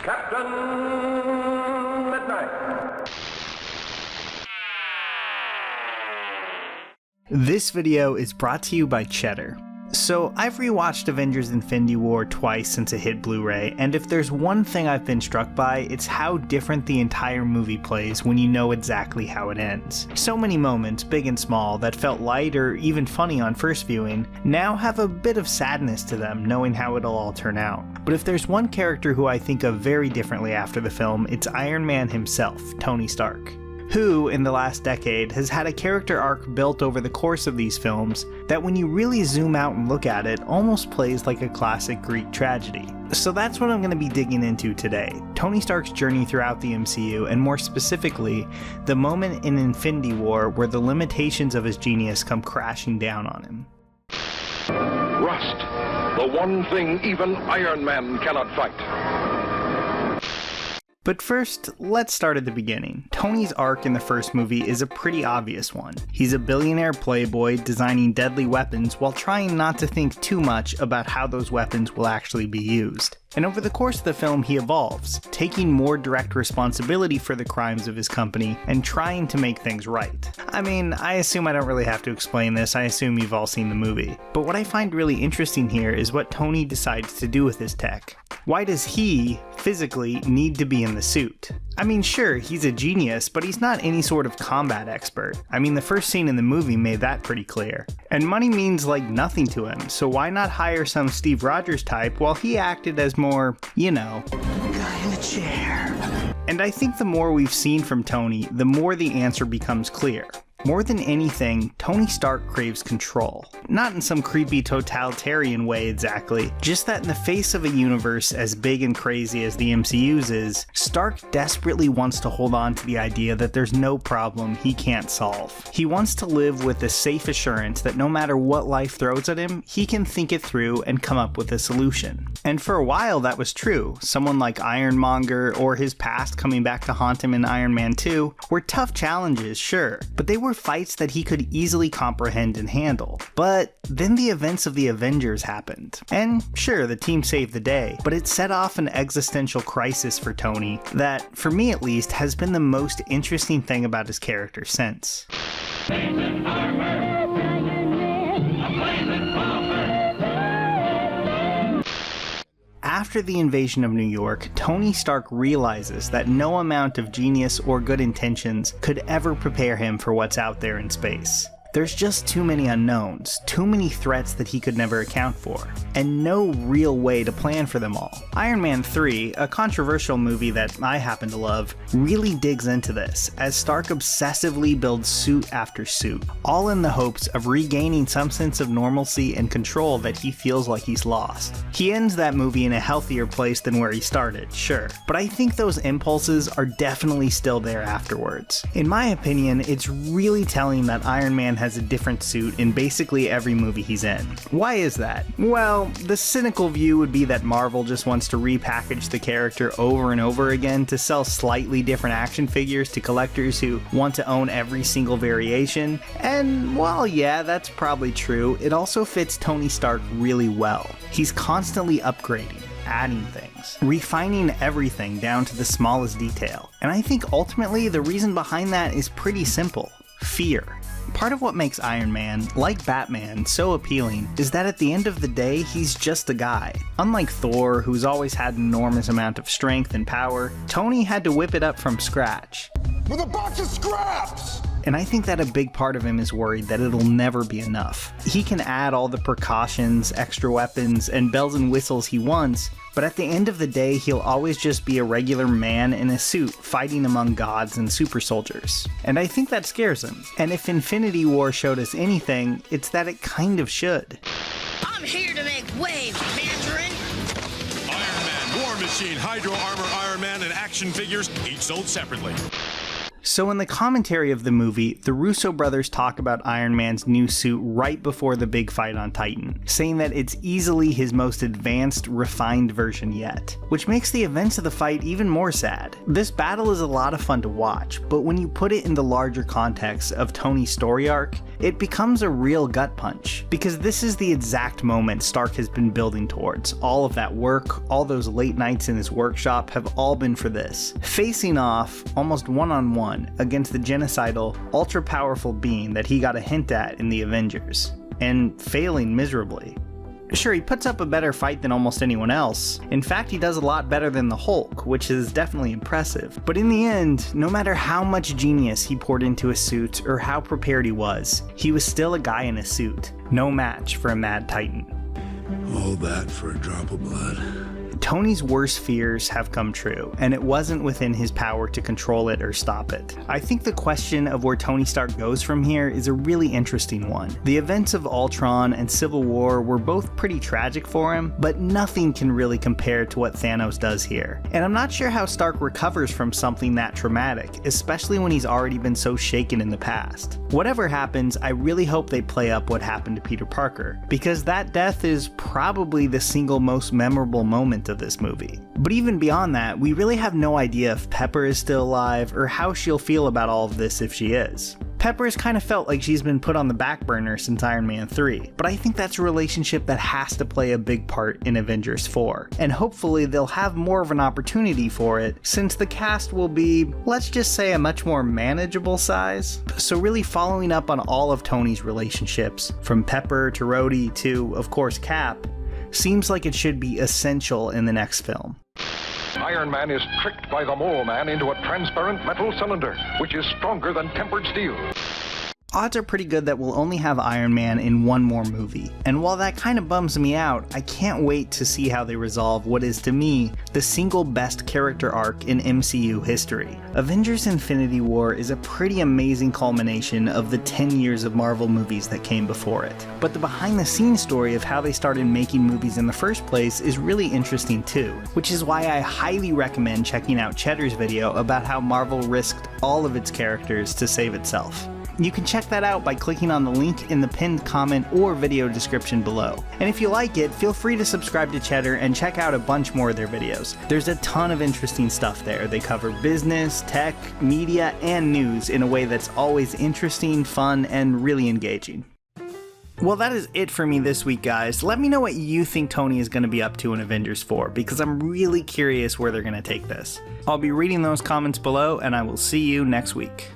Captain Midnight. This video is brought to you by Cheddar. So, I've rewatched Avengers Infinity War twice since it hit Blu-ray, and if there's one thing I've been struck by, it's how different the entire movie plays when you know exactly how it ends. So many moments, big and small, that felt light or even funny on first viewing, now have a bit of sadness to them knowing how it'll all turn out. But if there's one character who I think of very differently after the film, it's Iron Man himself, Tony Stark, who, in the last decade, has had a character arc built over the course of these films that when you really zoom out and look at it, almost plays like a classic Greek tragedy. So that's what I'm going to be digging into today, Tony Stark's journey throughout the MCU, and more specifically, the moment in Infinity War where the limitations of his genius come crashing down on him. Rust, the one thing even Iron Man cannot fight. But first, let's start at the beginning. Tony's arc in the first movie is a pretty obvious one. He's a billionaire playboy designing deadly weapons while trying not to think too much about how those weapons will actually be used. And over the course of the film, he evolves, taking more direct responsibility for the crimes of his company and trying to make things right. I mean, I assume I don't really have to explain this, I assume you've all seen the movie. But what I find really interesting here is what Tony decides to do with his tech. Why does he, physically, need to be in the suit? I mean, sure, he's a genius, but he's not any sort of combat expert. I mean, the first scene in the movie made that pretty clear. And money means like nothing to him, so why not hire some Steve Rogers type while he acted as more, you know, guy in the chair. And I think the more we've seen from Tony, the more the answer becomes clear. More than anything, Tony Stark craves control. Not in some creepy totalitarian way exactly, just that in the face of a universe as big and crazy as the MCU's is, Stark desperately wants to hold on to the idea that there's no problem he can't solve. He wants to live with the safe assurance that no matter what life throws at him, he can think it through and come up with a solution. And for a while that was true. Someone like Ironmonger or his past coming back to haunt him in Iron Man 2 were tough challenges, sure, but they were fights that he could easily comprehend and handle. But then the events of the Avengers happened. And sure, the team saved the day, but it set off an existential crisis for Tony that, for me at least, has been the most interesting thing about his character since. After the invasion of New York, Tony Stark realizes that no amount of genius or good intentions could ever prepare him for what's out there in space. There's just too many unknowns, too many threats that he could never account for, and no real way to plan for them all. Iron Man 3, a controversial movie that I happen to love, really digs into this, as Stark obsessively builds suit after suit, all in the hopes of regaining some sense of normalcy and control that he feels like he's lost. He ends that movie in a healthier place than where he started, sure, but I think those impulses are definitely still there afterwards. In my opinion, it's really telling that Iron Man has a different suit in basically every movie he's in. Why is that? Well, the cynical view would be that Marvel just wants to repackage the character over and over again to sell slightly different action figures to collectors who want to own every single variation. And while yeah, that's probably true, it also fits Tony Stark really well. He's constantly upgrading, adding things, refining everything down to the smallest detail. And I think ultimately the reason behind that is pretty simple: fear. Part of what makes Iron Man, like Batman, so appealing is that at the end of the day, he's just a guy. Unlike Thor, who's always had an enormous amount of strength and power, Tony had to whip it up from scratch. With a box of scraps! And I think that a big part of him is worried that it'll never be enough. He can add all the precautions, extra weapons, and bells and whistles he wants, but at the end of the day, he'll always just be a regular man in a suit fighting among gods and super soldiers. And I think that scares him. And if Infinity War showed us anything, it's that it kind of should. I'm here to make waves, Mandarin! Iron Man, War Machine, Hydro Armor Iron Man, and action figures, each sold separately. So in the commentary of the movie, the Russo brothers talk about Iron Man's new suit right before the big fight on Titan, saying that it's easily his most advanced, refined version yet, which makes the events of the fight even more sad. This battle is a lot of fun to watch, but when you put it in the larger context of Tony's story arc, it becomes a real gut punch, because this is the exact moment Stark has been building towards. All of that work, all those late nights in his workshop have all been for this. Facing off, almost one-on-one, against the genocidal, ultra-powerful being that he got a hint at in the Avengers, and failing miserably. Sure, he puts up a better fight than almost anyone else. In fact, he does a lot better than the Hulk, which is definitely impressive. But in the end, no matter how much genius he poured into his suit or how prepared he was still a guy in a suit. No match for a mad Titan. All that for a drop of blood. Tony's worst fears have come true, and it wasn't within his power to control it or stop it. I think the question of where Tony Stark goes from here is a really interesting one. The events of Ultron and Civil War were both pretty tragic for him, but nothing can really compare to what Thanos does here. And I'm not sure how Stark recovers from something that traumatic, especially when he's already been so shaken in the past. Whatever happens, I really hope they play up what happened to Peter Parker, because that death is probably the single most memorable moment of this movie. But even beyond that, we really have no idea if Pepper is still alive or how she'll feel about all of this if she is. Pepper has kind of felt like she's been put on the back burner since Iron Man 3, but I think that's a relationship that has to play a big part in Avengers 4, and hopefully they'll have more of an opportunity for it since the cast will be, let's just say, a much more manageable size. So really following up on all of Tony's relationships, from Pepper to Rhodey to, of course, Cap, seems like it should be essential in the next film. Iron Man is tricked by the Mole Man into a transparent metal cylinder, which is stronger than tempered steel. Odds are pretty good that we'll only have Iron Man in one more movie, and while that kind of bums me out, I can't wait to see how they resolve what is to me the single best character arc in MCU history. Avengers Infinity War is a pretty amazing culmination of the 10 years of Marvel movies that came before it, but the behind the scenes story of how they started making movies in the first place is really interesting too, which is why I highly recommend checking out Cheddar's video about how Marvel risked all of its characters to save itself. You can check that out by clicking on the link in the pinned comment or video description below. And if you like it, feel free to subscribe to Cheddar and check out a bunch more of their videos. There's a ton of interesting stuff there. They cover business, tech, media, and news in a way that's always interesting, fun, and really engaging. Well, that is it for me this week, guys. Let me know what you think Tony is going to be up to in Avengers 4, because I'm really curious where they're going to take this. I'll be reading those comments below, and I will see you next week.